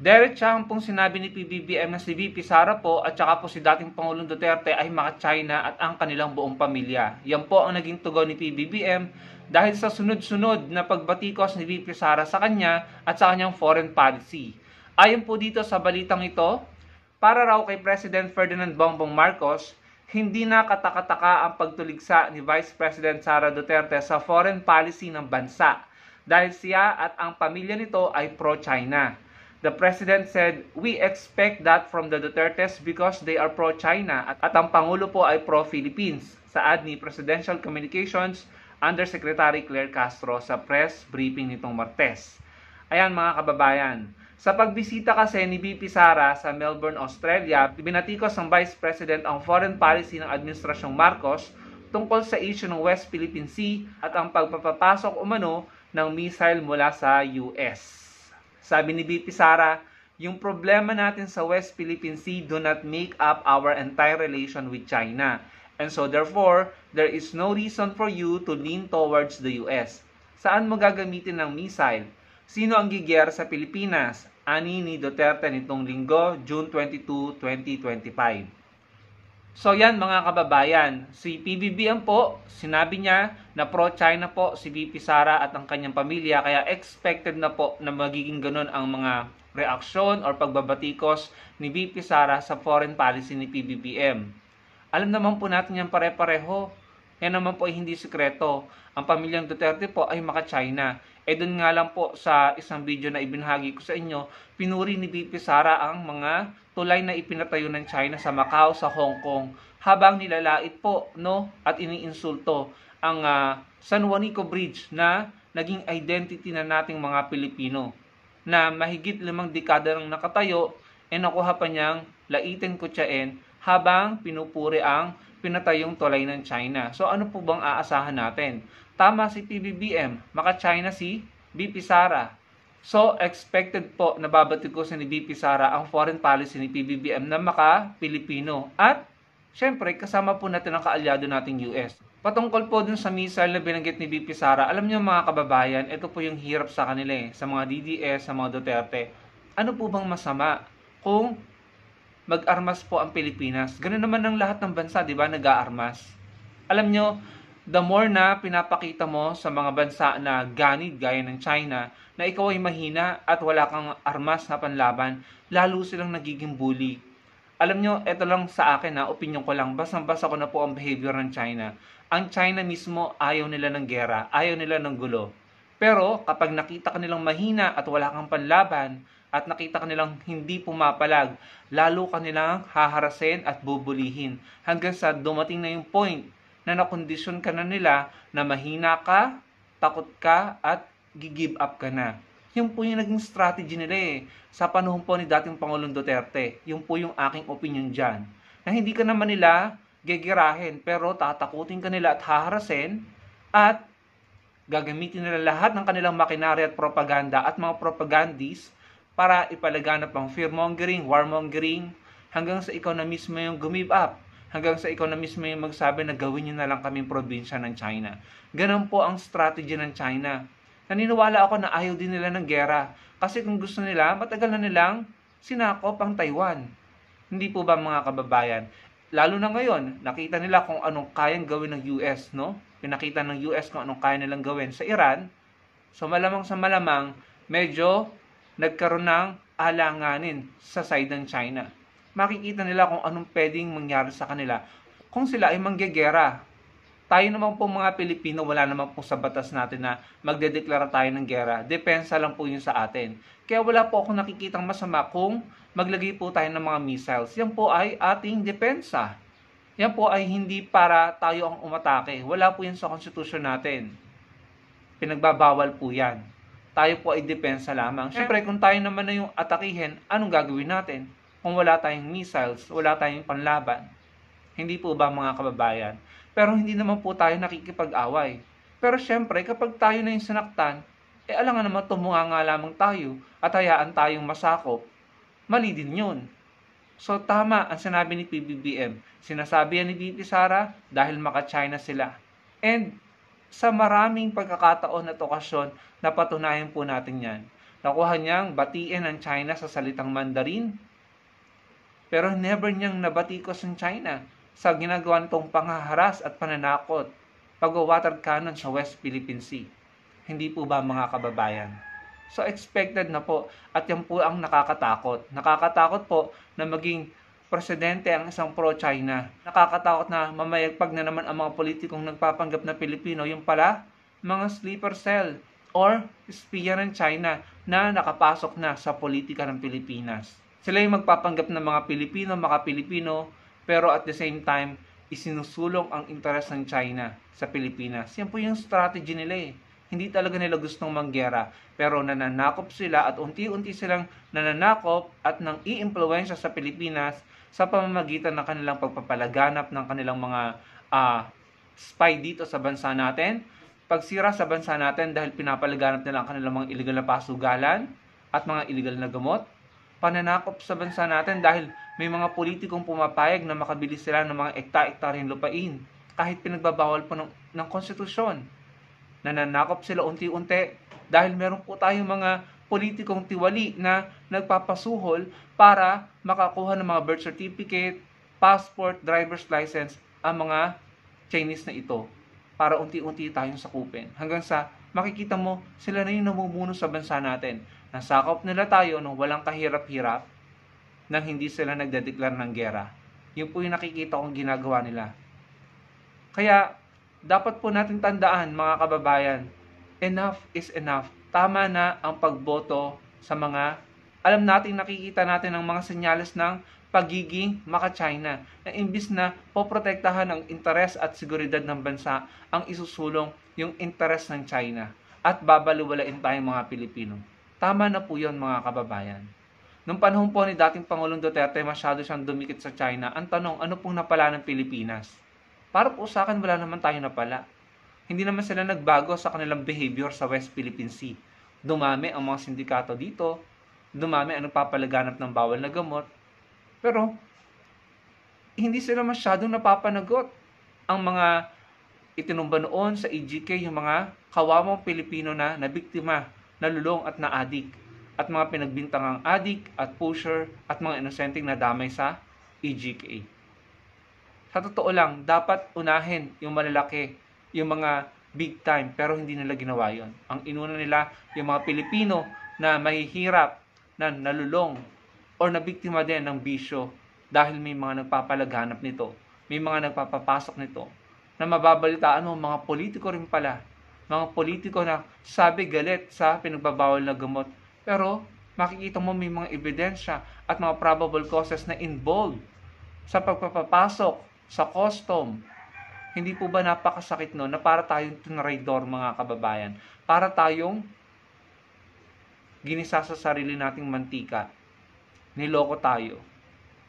Diretsahang pong sinabi ni PBBM na si VP Sara po at saka po si dating Pangulong Duterte ay maka-China at ang kanilang buong pamilya. Yan po ang naging tugon ni PBBM dahil sa sunod-sunod na pagbatikos ni VP Sara sa kanya at sa kanyang foreign policy. Ayon po dito sa balitang ito, para raw kay President Ferdinand Bongbong Marcos, hindi na katakataka ang pagtuligsa ni Vice President Sara Duterte sa foreign policy ng bansa dahil siya at ang pamilya nito ay pro-China. The President said, "We expect that from the Dutertes because they are pro-China at ang Pangulo po ay pro-Philippines," saad ni Presidential Communications Undersecretary Claire Castro sa press briefing nitong Martes. Ayan mga kababayan, sa pagbisita kasi ni VP Sara sa Melbourne, Australia, binatikos ng Vice President ang foreign policy ng Administrasyong Marcos tungkol sa issue ng West Philippine Sea at ang pagpapapasok umano ng missile mula sa US. Sabi ni VP Sara, yung problema natin sa West Philippine Sea do not make up our entire relation with China. And so therefore, there is no reason for you to lean towards the US. Saan mo gagamitin ng missile? Sino ang giger sa Pilipinas? Ani ni Duterte nitong linggo, June 22, 2025. So yan mga kababayan, si PBBM po, sinabi niya na pro-China po si VP Sara at ang kanyang pamilya, kaya expected na po na magiging ganun ang mga reaksyon or pagbabatikos ni VP Sara sa foreign policy ni PBBM. Alam naman po natin yan pare-pareho, yan naman po ay hindi sikreto. Ang pamilyang Duterte po ay maka-China. Doon nga lang po sa isang video na ibinahagi ko sa inyo, pinuri ni VP Sara ang mga tulay na ipinatayo ng China sa Macau, sa Hong Kong, habang nilalait po at iniinsulto ang San Juanico Bridge na naging identity na nating mga Pilipino na mahigit 5 dekada nang nakatayo nakuha pa niyang laitin kutsain habang pinupuri ang pinatayong tulay ng China. So ano po bang aasahan natin? Tama si PBBM, maka-China si VP Sara. So expected po na babatikusin ni VP Sara ang foreign policy ni PBBM na maka-Pilipino. At syempre kasama po natin ang kaalyado nating US. Patungkol po dun sa missile na binanggit ni VP Sara, alam niyo mga kababayan, ito po yung hirap sa kanila sa mga DDS, sa mga Duterte. Ano po bang masama kung mag-armas po ang Pilipinas? Ganun naman ang lahat ng bansa, di ba, nag-aarmas. Alam nyo, the more na pinapakita mo sa mga bansa na ganid gaya ng China, na ikaw ay mahina at wala kang armas na panlaban, lalo silang nagiging bully. Alam nyo, ito lang sa akin opinion ko lang, basang-basa ko na po ang behavior ng China. Ang China mismo ayaw nila ng gera, ayaw nila ng gulo. Pero kapag nakita ka nilang mahina at wala kang panlaban, at nakita ka nilang hindi pumapalag, lalo ka nilang haharasin at bubulihin hanggang sa dumating na yung point na nakondisyon ka na nila na mahina ka, takot ka, at give up ka na. Yung po yung naging strategy nila sa panahon po ni dating Pangulong Duterte. Yung po yung aking opinion dyan. Na hindi ka naman nila gegirahin, pero tatakutin ka nila at haharasin at gagamitin nila lahat ng kanilang makinarya at propaganda at mga propagandis para ipalaganap ang fear-mongering, warmongering, hanggang sa ikaw na mismo yung give up, hanggang sa ikaw na mismo yung magsabi na gawin nyo na lang kaming probinsya ng China. Ganun po ang strategy ng China. Naniniwala ako na ayaw din nila ng gera, kasi kung gusto nila, matagal na nilang sinakop ang Taiwan. Hindi po ba mga kababayan? Lalo na ngayon, nakita nila kung anong kayang gawin ng US, Pinakita ng US kung anong kaya nilang gawin sa Iran. So malamang sa malamang, medyo nagkaroon ng alanganin sa side ng China. Makikita nila kung anong pwedeng mangyari sa kanila kung sila ay manggegera. Tayo naman po mga Pilipino, wala naman po sa batas natin na magdedeklara tayo ng gera. Depensa lang po yun sa atin. Kaya wala po akong nakikitang masama kung maglagay po tayo ng mga missiles. Yan po ay ating depensa. Yan po ay hindi para tayo ang umatake. Wala po yan sa konstitusyon natin. Pinagbabawal po yan. Tayo po ay depensa lamang. Siyempre, kung tayo naman na yung atakihin, anong gagawin natin? Kung wala tayong missiles, wala tayong panlaban. Hindi po ba mga kababayan? Pero hindi naman po tayo nakikipag-away. Pero siyempre, kapag tayo na yung sinaktan, alangan naman tumunga nga lamang tayo at hayaan tayong masakop. Mali din yun. So tama ang sinabi ni PBBM. Sinasabi yan ni VP Sara dahil maka-China sila. And sa maraming pagkakataon at okasyon, napatunayan po natin yan. Nakuha niyang batiin ang China sa salitang Mandarin, pero never niyang nabatikos ang China sa ginagawa nitong panghaharas at pananakot, pag-water cannon sa West Philippine Sea. Hindi po ba mga kababayan? So expected na po, at yan po ang nakakatakot. Nakakatakot po na maging presidente ang isang pro-China. Nakakatakot na mamayagpag na naman ang mga politikong nagpapanggap na Pilipino, yung pala mga sleeper cell or espiya ng China na nakapasok na sa politika ng Pilipinas. Sila yung magpapanggap ng mga Pilipino, maka-Pilipino, pero at the same time, isinusulong ang interes ng China sa Pilipinas. Yan po yung strategy nila eh. Hindi talaga nila gustong manggera, pero nananakop sila at unti-unti silang nananakop at nang i-impluwensya sa Pilipinas sa pamamagitan ng kanilang pagpapalaganap ng kanilang mga spy dito sa bansa natin, pagsira sa bansa natin dahil pinapalaganap nila ang kanilang mga illegal na pasugalan at mga illegal na gamot, pananakop sa bansa natin dahil may mga politikong pumapayag na makabili sila ng mga ekta-ektaryang lupain kahit pinagbabawal po ng konstitusyon. Nananakop sila unti-unti dahil meron po tayong mga politikong tiwali na nagpapasuhol para makakuha ng mga birth certificate, passport, driver's license ang mga Chinese na ito para unti-unti tayong sakupin. Hanggang sa makikita mo sila na yung namumuno sa bansa natin. Nasakop nila tayo nung walang kahirap-hirap nang hindi sila nagdedeklar ng gera. Yun po yung nakikita kong ginagawa nila. Kaya dapat po natin tandaan mga kababayan, enough is enough. Tama na ang pagboto sa mga, alam natin, nakikita natin ang mga senyales ng pagiging maka-China na imbis na poprotektahan ang interes at seguridad ng bansa, ang isusulong yung interes ng China at babaliwalain tayong mga Pilipino. Tama na po yun mga kababayan. Nung panahon po ni dating Pangulong Duterte, masyado siyang dumikit sa China. Ang tanong, ano pong napala ng Pilipinas? Para po sa akin, wala naman tayo napala. Hindi naman sila nagbago sa kanilang behavior sa West Philippine Sea. Dumami ang mga sindikato dito, dumami ang nagpapalaganap ng bawal na gamot, pero hindi sila masyadong napapanagot. Ang mga itinumba noon sa EGK, yung mga kawawang Pilipino na nabiktima, nalulong at naadik, at mga pinagbintangang adik at pusher at mga inosenteng nadamay sa EGK. Sa totoo lang, dapat unahin yung malalaki, yung mga big time, pero hindi nila ginawa yon. Ang inuna nila, yung mga Pilipino na mahihirap, na nalulong, or nabiktima din ng bisyo dahil may mga nagpapalaganap nito, may mga nagpapapasok nito, na mababalitaan mo, mga politiko rin pala, mga politiko na sabi galit sa pinagbabawal na gamot, pero makikita mo may mga ebidensya at mga probable causes na involved sa pagpapapasok sa custom. Hindi po ba napakasakit no na para tayong tinraidor mga kababayan? Para tayong ginisa sa sarili nating mantika. Niloko tayo.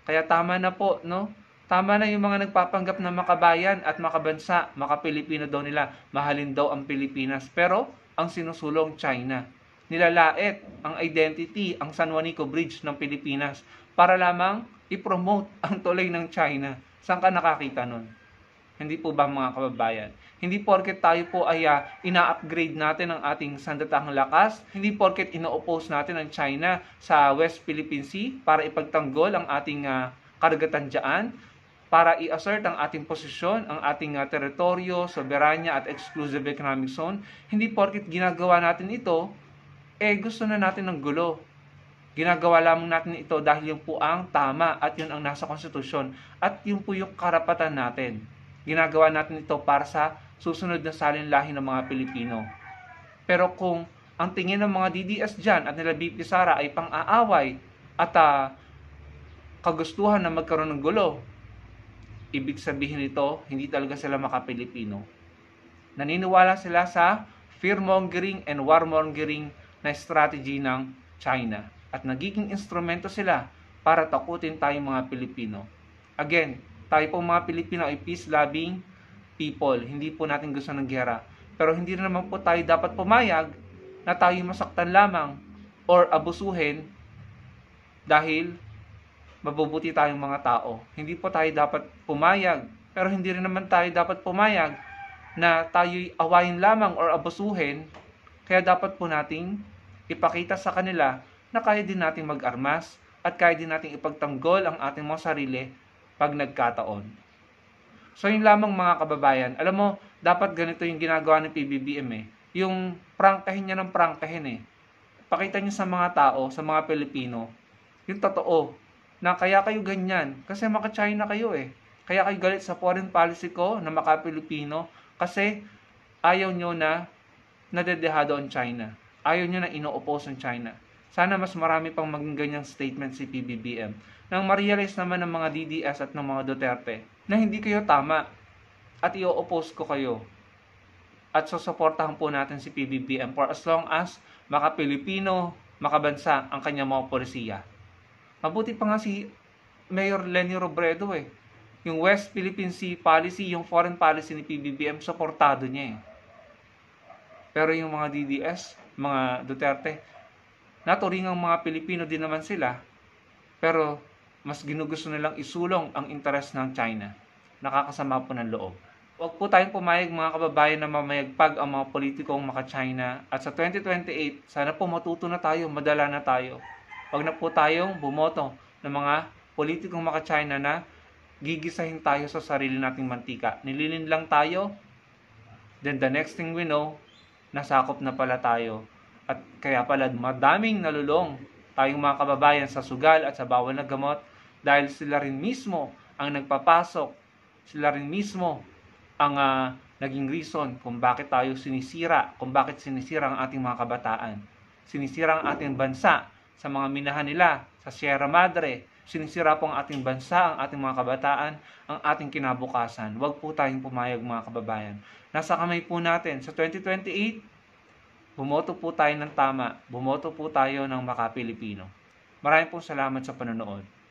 Kaya tama na po, no? Tama na yung mga nagpapanggap na makabayan at makabansa, makapilipino daw nila, mahalin daw ang Pilipinas. Pero ang sinusulong China. Nilalait ang identity, ang San Juanico Bridge ng Pilipinas para lamang i-promote ang tulay ng China. Saan ka nakakita nun? Hindi po ba mga kababayan? Hindi porket tayo po ay ina-upgrade natin ang ating sandatahang lakas, hindi porket ino-oppose natin ang China sa West Philippine Sea para ipagtanggol ang ating karagatan dyan, para i-assert ang ating posisyon, ang ating teritoryo, soberanya at exclusive economic zone. Hindi porket ginagawa natin ito, gusto na natin ng gulo. Ginagawa lamang natin ito dahil yun po ang tama at yun ang nasa konstitusyon at yun po yung karapatan natin. Ginagawa natin ito para sa susunod na salinlahi ng mga Pilipino. Pero kung ang tingin ng mga DDS dyan at nila BP Sara ay pang-aaway at kagustuhan na magkaroon ng gulo, ibig sabihin nito, hindi talaga sila maka-Pilipino. Naniniwala sila sa fear-mongering and warmongering na strategy ng China. At nagiging instrumento sila para takutin tayong mga Pilipino. Again, tayo pong mga Pilipino ay peace-loving people. Hindi po natin gusto ng gera. Pero hindi naman po tayo dapat pumayag na tayo masaktan lamang or abusuhin dahil mabubuti tayong mga tao. Hindi po tayo dapat pumayag. Pero hindi rin naman tayo dapat pumayag na tayo'y awayin lamang or abusuhin. Kaya dapat po nating ipakita sa kanila na kaya din nating mag-armas at kaya din nating ipagtanggol ang ating mga sarili pag nagkataon. So yun lamang mga kababayan, alam mo, dapat ganito yung ginagawa ng PBBM Yung prangkahin niya ng prangkahin Pakita niya sa mga tao, sa mga Pilipino, yung totoo, na kaya kayo ganyan, kasi maka-China kayo Kaya kayo galit sa foreign policy ko na maka-Pilipino, kasi ayaw nyo na nadedehado ang China. Ayaw nyo na ino-oppose ang China. Sana mas marami pang maging ganyang statement si PBBM nang ma-realize naman ng mga DDS at ng mga Duterte na hindi kayo tama at i-oppose ko kayo. At susuportahan po natin si PBBM for as long as maka-Pilipino, makabansa ang kanyang mga polisiya. Mabuti pa nga si Mayor Leni Robredo Yung West Philippine Sea policy, yung foreign policy ni PBBM, suportado niya Pero yung mga DDS, mga Duterte, naturingang mga Pilipino din naman sila, pero mas ginugusto nilang isulong ang interes ng China. Nakakasama po ng loob. Huwag po tayong pumayag mga kababayan na mamayagpag ang mga politikong maka-China. At sa 2028, sana po matuto na tayo, madala na tayo. Huwag na po tayong bumoto ng mga politikong maka-China na gigisahin tayo sa sarili nating mantika. Nililin lang tayo, then the next thing we know, nasakop na pala tayo. At kaya pala madaming nalulong tayong mga kababayan sa sugal at sa bawal na gamot dahil sila rin mismo ang nagpapasok, sila rin mismo ang naging reason kung bakit tayo sinisira, kung bakit sinisira ang ating mga kabataan. Sinisira ang ating bansa sa mga minahan nila sa Sierra Madre. Sinisira po ang ating bansa, ang ating mga kabataan, ang ating kinabukasan. Huwag po tayong pumayag mga kababayan. Nasa kamay po natin. Sa 2028, bumoto po tayo ng tama. Bumoto po tayo ng maka-Pilipino. Maraming pong salamat sa panonood.